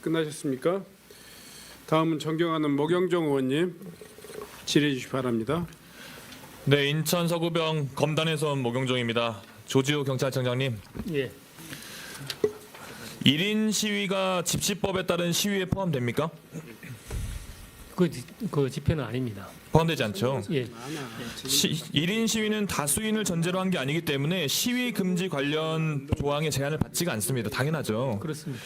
끝나셨습니까? 다음은 존경하는 모경정 의원님 질의해 주시기 바랍니다. 네, 인천 서구병 검단에서 온 모경종입니다. 조지호 경찰청장님, 예, 1인 시위가 집시법에 따른 시위에 포함됩니까? 그 집회는 아닙니다. 포함되지 않죠. 예, 1인 시위는 다수인을 전제로 한 게 아니기 때문에 시위 금지 관련 조항의 제한을 받지가 않습니다. 당연하죠. 그렇습니다.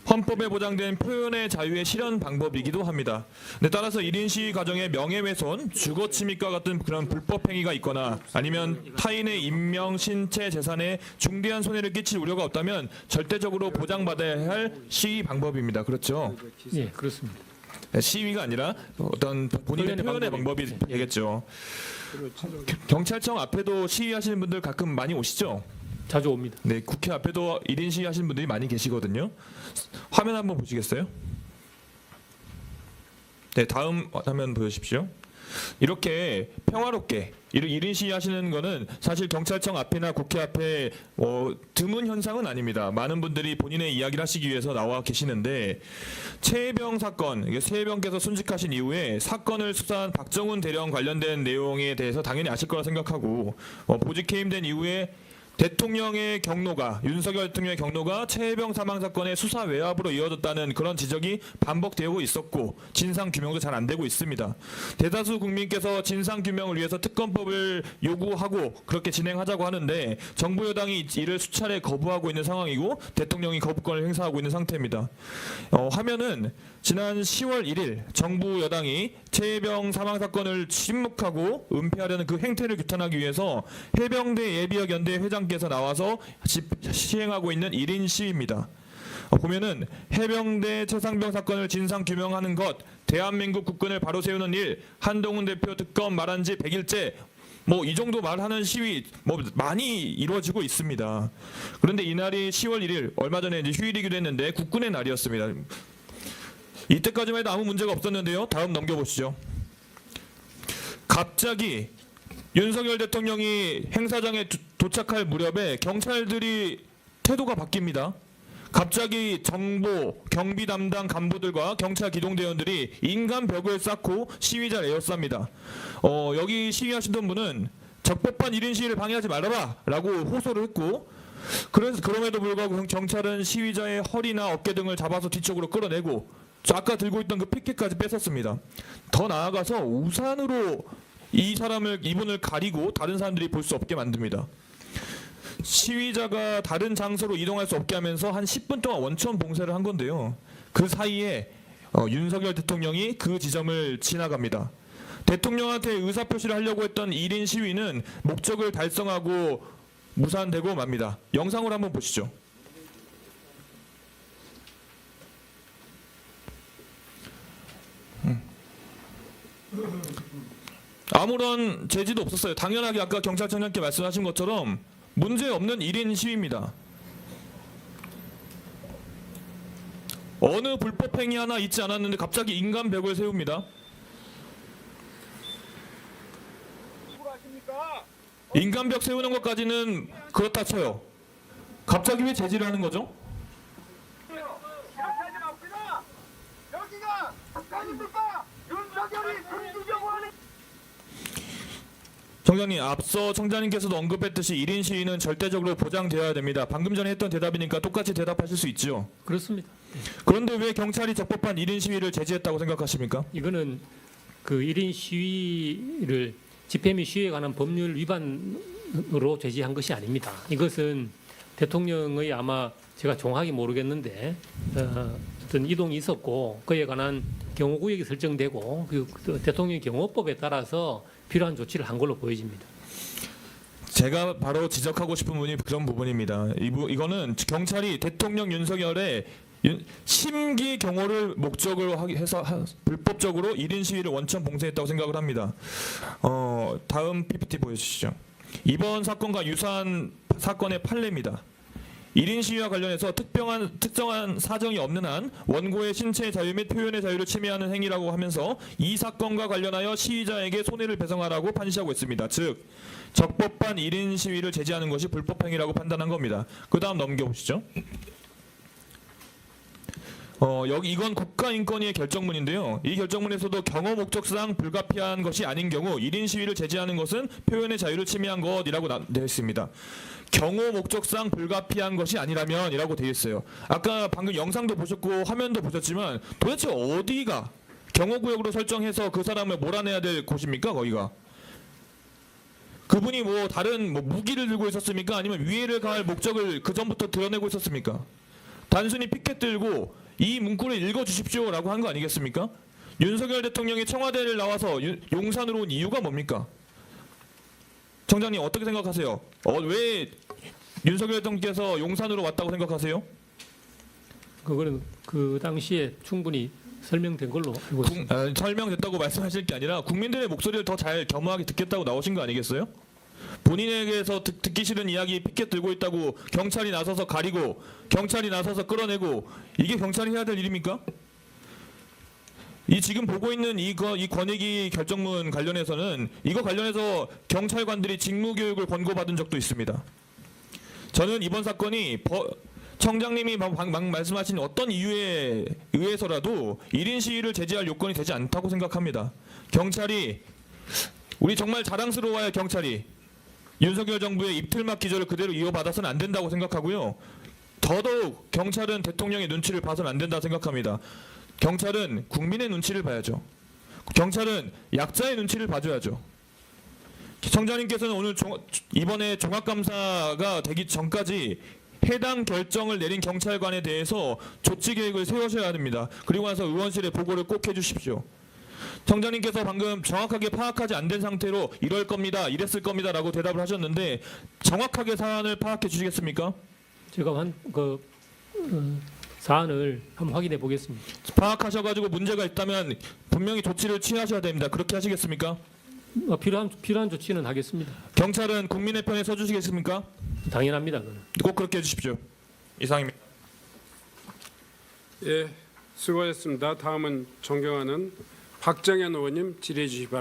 헌법에 보장된 표현의 자유의 실현 방법이기도 합니다. 네, 따라서 1인 시위 과정에 명예훼손, 주거침입과 같은 그런 불법 행위가 있거나 아니면 타인의 인명, 신체, 재산에 중대한 손해를 끼칠 우려가 없다면 절대적으로 보장받아야 할 시위 방법입니다. 그렇죠? 예, 그렇습니다. 시위가 아니라 어떤 본인의 표현의 방법이 예. 되겠죠. 경찰청 앞에도 시위하시는 분들 가끔 많이 오시죠? 자주 옵니다. 네, 국회 앞에도 1인 시위하시는 분들이 많이 계시거든요. 화면 한번 보시겠어요? 네, 다음 화면 보여주십시오. 이렇게 평화롭게 1인 시위하시는 거는 사실 경찰청 앞이나 국회 앞에 드문 현상은 아닙니다. 많은 분들이 본인의 이야기를 하시기 위해서 나와 계시는데 최혜병 사건, 최혜병께서 순직하신 이후에 사건을 수사한 박정훈 대령 관련된 내용에 대해서 당연히 아실 거라 생각하고 보직 해임된 이후에 대통령의 경로가 윤석열 대통령의 경로가 최혜병 사망 사건의 수사 외압으로 이어졌다는 그런 지적이 반복되고 있었고 진상 규명도 잘 안 되고 있습니다. 대다수 국민께서 진상 규명을 위해서 특검법을 요구하고 그렇게 진행하자고 하는데 정부 여당이 이를 수차례 거부하고 있는 상황이고 대통령이 거부권을 행사하고 있는 상태입니다. 화면은 지난 10월 1일 정부 여당이 최혜병 사망 사건을 침묵하고 은폐하려는 그 행태를 규탄하기 위해서 해병대 예비역 연대 회장께서 나와서 시행하고 있는 1인 시위입니다. 보면은 해병대 최상병 사건을 진상 규명하는 것, 대한민국 국군을 바로 세우는 일, 한동훈 대표 특검 말한 지 100일째 이 정도 말하는 시위 많이 이루어지고 있습니다. 그런데 이날이 10월 1일 얼마 전에 이제 휴일이기도 했는데 국군의 날이었습니다. 이때까지만 해도 아무 문제가 없었는데요. 다음 넘겨보시죠. 갑자기 윤석열 대통령이 행사장에 도착할 무렵에 경찰들이 태도가 바뀝니다. 갑자기 정보, 경비 담당 간부들과 경찰 기동대원들이 인간 벽을 쌓고 시위자를 에워쌉니다. 여기 시위하시던 분은 적법한 1인 시위를 방해하지 말아라 라고 호소를 했고 그럼에도 불구하고 경찰은 시위자의 허리나 어깨 등을 잡아서 뒤쪽으로 끌어내고 아까 들고 있던 그 피켓까지 뺏었습니다. 더 나아가서 우산으로 이분을 가리고 다른 사람들이 볼 수 없게 만듭니다. 시위자가 다른 장소로 이동할 수 없게 하면서 한 10분 동안 원천 봉쇄를 한 건데요. 그 사이에 윤석열 대통령이 그 지점을 지나갑니다. 대통령한테 의사표시를 하려고 했던 1인 시위는 목적을 달성하고 무산되고 맙니다. 영상으로 한번 보시죠. 아무런 제지도 없었어요. 당연하게 아까 경찰청장께 말씀하신 것처럼 문제없는 1인 시위입니다. 어느 불법 행위 하나 있지 않았는데 갑자기 인간벽을 세웁니다. 인간벽 세우는 것까지는 그렇다 쳐요. 갑자기 왜 제지를 하는 거죠? 여기가 아닙니까? 윤석열이 숨기려고 하는. 청장님, 앞서 청장님께서도 언급했듯이 1인 시위는 절대적으로 보장되어야 됩니다. 방금 전에 했던 대답이니까 똑같이 대답하실 수 있죠. 그렇습니다. 그런데 왜 경찰이 적법한 1인 시위를 제지했다고 생각하십니까? 이거는 그 1인 시위를 집회 및 시위에 관한 법률 위반으로 제지한 것이 아닙니다. 이것은 대통령의 아마 제가 정확히 모르겠는데 어떤 이동이 있었고 그에 관한 경호구역이 설정되고 그 대통령 경호법에 따라서 필요한 조치를 한 걸로 보여집니다. 제가 바로 지적하고 싶은 부분이 그런 부분입니다. 이거는 경찰이 대통령 윤석열의 심기 경호를 목적으로 해서 불법적으로 1인 시위를 원천 봉쇄했다고 생각을 합니다. 다음 PPT 보여주시죠. 이번 사건과 유사한 사건의 판례입니다. 1인 시위와 관련해서 특정한 사정이 없는 한 원고의 신체의 자유 및 표현의 자유를 침해하는 행위라고 하면서 이 사건과 관련하여 시위자에게 손해를 배상하라고 판시하고 있습니다. 즉 적법한 1인 시위를 제지하는 것이 불법 행위라고 판단한 겁니다. 그 다음 넘겨보시죠. 여기 이건 국가인권위의 결정문인데요. 이 결정문에서도 경호 목적상 불가피한 것이 아닌 경우 1인 시위를 제지하는 것은 표현의 자유를 침해한 것이라고 되어 있습니다. 경호 목적상 불가피한 것이 아니라면이라고 되어 있어요. 아까 방금 영상도 보셨고 화면도 보셨지만 도대체 어디가 경호구역으로 설정해서 그 사람을 몰아내야 될 곳입니까? 거기가. 그분이 뭐 다른 무기를 들고 있었습니까? 아니면 위해를 가할 목적을 그 전부터 드러내고 있었습니까? 단순히 피켓 들고 이 문구를 읽어주십시오라고 한 거 아니겠습니까? 윤석열 대통령이 청와대를 나와서 용산으로 온 이유가 뭡니까? 청장님 어떻게 생각하세요? 왜 윤석열 대통령께서 용산으로 왔다고 생각하세요? 그거는 그 당시에 충분히 설명된 걸로 알고 있습니다. 설명됐다고 말씀하실 게 아니라 국민들의 목소리를 더 잘 겸허하게 듣겠다고 나오신 거 아니겠어요? 본인에게서 듣기 싫은 이야기 피켓 들고 있다고 경찰이 나서서 가리고 경찰이 나서서 끌어내고 이게 경찰이 해야 될 일입니까? 이 지금 보고 있는 이 권익위 결정문 관련해서는 이거 관련해서 경찰관들이 직무교육을 권고받은 적도 있습니다. 저는 이번 사건이 청장님이 방금 말씀하신 어떤 이유에 의해서라도 1인 시위를 제지할 요건이 되지 않다고 생각합니다. 경찰이 우리 정말 자랑스러워할 경찰이 윤석열 정부의 입틀막 기조를 그대로 이어받아서는 안 된다고 생각하고요. 더더욱 경찰은 대통령의 눈치를 봐서는 안 된다고 생각합니다. 경찰은 국민의 눈치를 봐야죠. 경찰은 약자의 눈치를 봐줘야죠. 청장님께서는 오늘 이번에 종합감사가 되기 전까지 해당 결정을 내린 경찰관에 대해서 조치 계획을 세우셔야 됩니다. 그리고 나서 의원실에 보고를 꼭 해주십시오. 청장님께서 방금 정확하게 파악하지 않은 상태로 이럴 겁니다, 이랬을 겁니다라고 대답을 하셨는데 정확하게 사안을 파악해 주시겠습니까? 제가 사안을 한번 확인해 보겠습니다. 파악하셔가지고 문제가 있다면 분명히 조치를 취하셔야 됩니다. 그렇게 하시겠습니까? 필요한 조치는 하겠습니다. 경찰은 국민의 편에 서주시겠습니까? 당연합니다. 그건. 꼭 그렇게 해주십시오. 이상입니다. 예, 수고하셨습니다. 다음은 존경하는 박정현 의원님 질의해 주시기 바랍니다.